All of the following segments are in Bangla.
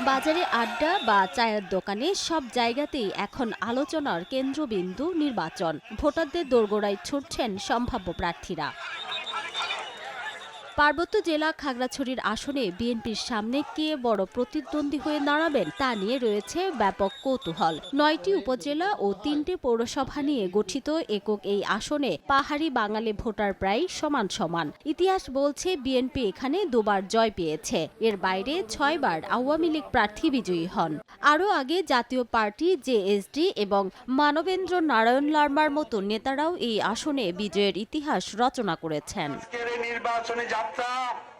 বাজারে আড্ডা বা চায়ের দোকানে সব জায়গাতেই এখন আলোচনার কেন্দ্রবিন্দু নির্বাচন। ভোটারদের দোরগোড়ায় ছুটছেন সম্ভাব্য প্রার্থীরা। পার্বত্য জেলা খাগড়াছড়ির আসনে বিএনপির সামনে কে বড় প্রতিদ্বন্দ্বী হয়ে দাঁড়াবেন তা নিয়ে রয়েছে ব্যাপক কৌতূহল। ৯টি উপজেলা ও ৩টে পৌরসভা নিয়ে গঠিত একক এই আসনে পাহাড়ি বাঙালি ভোটার প্রায় সমান সমান। ইতিহাস বলছে বিএনপি এখানে দুবার জয় পেয়েছে। এর বাইরে ৬ বার আওয়ামী লীগ প্রার্থী বিজয়ী হন। আরও আগে জাতীয় পার্টি, জেএসডি এবং মানবেন্দ্র নারায়ণ লারমার মতো নেতারাও এই আসনে বিজয়ের ইতিহাস রচনা করেছেন।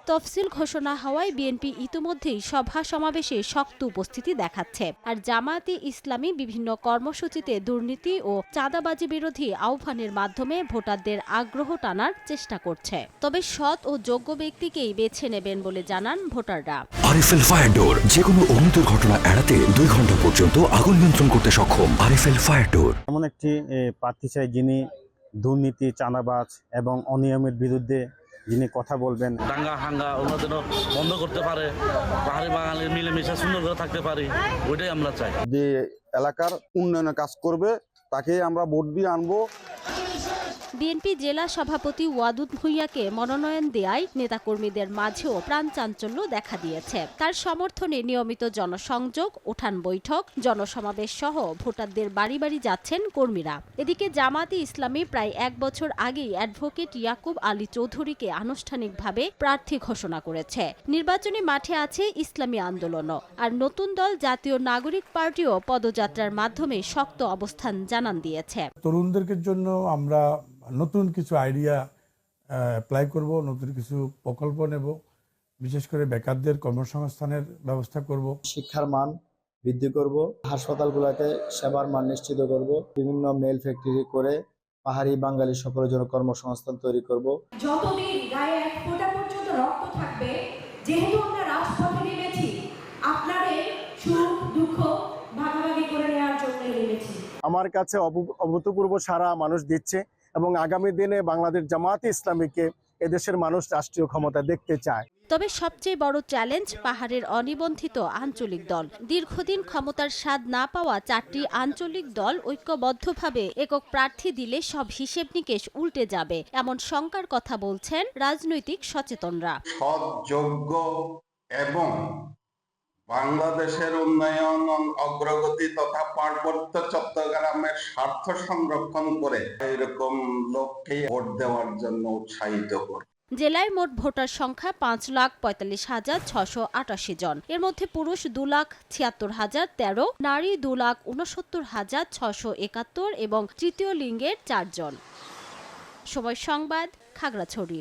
তফসিল ঘোষণা হওয়ায় বিএনপি ইতিমধ্যেই সভা সমাবেশে শক্ত উপস্থিতি দেখাচ্ছে। আর জামায়াতে ইসলামী বিভিন্ন কর্মসূচিতে দুর্নীতি ও চাঁদাবাজি বিরোধী আহ্বানের মাধ্যমে ভোটারদের আগ্রহ টানার চেষ্টা করছে। তবে সৎ ও যোগ্য ব্যক্তিকেই বেছে নেবেন বলে জানান ভোটাররা। আরএফএল ফায়ার ডোর যেকোনো অগ্নির ঘটনা এড়াতে 2 ঘন্টা পর্যন্ত আগুন নিয়ন্ত্রণ করতে সক্ষম। আরএফএল ফায়ার ডোর এমন একটি প্রার্থী চাই যিনি দুর্নীতি, চাঁদাবাজ এবং অনিয়মের বিরুদ্ধে যিনি কথা বলবেন। দাঙ্গা হাঙ্গা ওগুলো যেন বন্ধ করতে পারে, পাহাড়ি বাঙালি মিলেমিশে সুন্দর করে থাকতে পারি, ওইটাই আমরা চাই। যে এলাকার উন্নয়নের কাজ করবে তাকেই আমরা ভোট দিয়ে আনবো। বিএনপি জেলা সভাপতি ওয়াদুদ ভূঁইয়াকে মনোনয়ন দেয়ায় নেতাকর্মীদের মাঝেও প্রাণ চাঞ্চল্য দেখা দিয়েছে। তার সমর্থনে নিয়মিত জনসংযোগ, উঠান বৈঠক, জনসমাবেশ সহ ভোটারদের বাড়ি বাড়ি যাচ্ছেন কর্মীরা। এদিকে জামায়াতে ইসলামী প্রায় 1 বছর আগেই অ্যাডভোকেট ইয়াকুব আলী চৌধুরীকে আনুষ্ঠানিকভাবে প্রার্থী ঘোষণা করেছে। নির্বাচনী মাঠে আছে ইসলামী আন্দোলনও। আর নতুন দল জাতীয় নাগরিক পার্টিও পদযাত্রার মাধ্যমে শক্ত অবস্থান জানান দিয়েছে। তরুণদের জন্য আমরা নতুন কিছু আইডিয়া অ্যাপ্লাই করব, নতুন কিছু প্রকল্প নেব, বিশেষ করে বেকারদের কর্মসংস্থানের ব্যবস্থা করব। শিক্ষার মান বৃদ্ধি করব, হাসপাতালগুলোতে সেবার মান নিশ্চিত করব, বিভিন্ন মেল ফ্যাক্টরি করে পাহাড়ি বাঙালি সকলের জন্য কর্মসংস্থান তৈরি করব। যতদিন গায়ে এক ফোঁটা পর্যন্ত রক্ত থাকবে, যেহেতু আমরা রাজপথে নেমেছি, আপনাদের সুখ দুঃখ ভাগাভাগি করে নেওয়ার জন্য নেমেছি। আমার কাছে অভূতপূর্ব সারা মানুষ দিচ্ছে এবং আগামী দিনে বাংলাদেশ জামায়াতে ইসলামীকে এদেশের মানুষ রাষ্ট্রীয় ক্ষমতা দেখতে চায়। তবে সবচেয়ে বড় চ্যালেঞ্জ পাহাড়ের অনিবন্ধিত আঞ্চলিক দল। দীর্ঘদিন ক্ষমতার স্বাদ না পাওয়া 4টি আঞ্চলিক দল ঐক্যবদ্ধভাবে একক প্রার্থী দিলে সব হিসেব নিকেশ উল্টে যাবে, এমন শঙ্কার কথা বলছেন রাজনৈতিক সচেতনরা। সৎ, যোগ্য এবং বাংলাদেশের উন্নয়ন অগ্রগতি তথা পার্বত্য চট্টগ্রামের স্বার্থ সংরক্ষণ করে এরকম লোককে ভোট দেওয়ার জন্য উৎসাহিত করে। জেলায় মোট ভোটার সংখ্যা 5,45,688 জন। এর মধ্যে পুরুষ 2,76,013, নারী 2,69,671 এবং তৃতীয় লিঙ্গের 4 জন। সময় সংবাদ, খাগড়াছড়ি।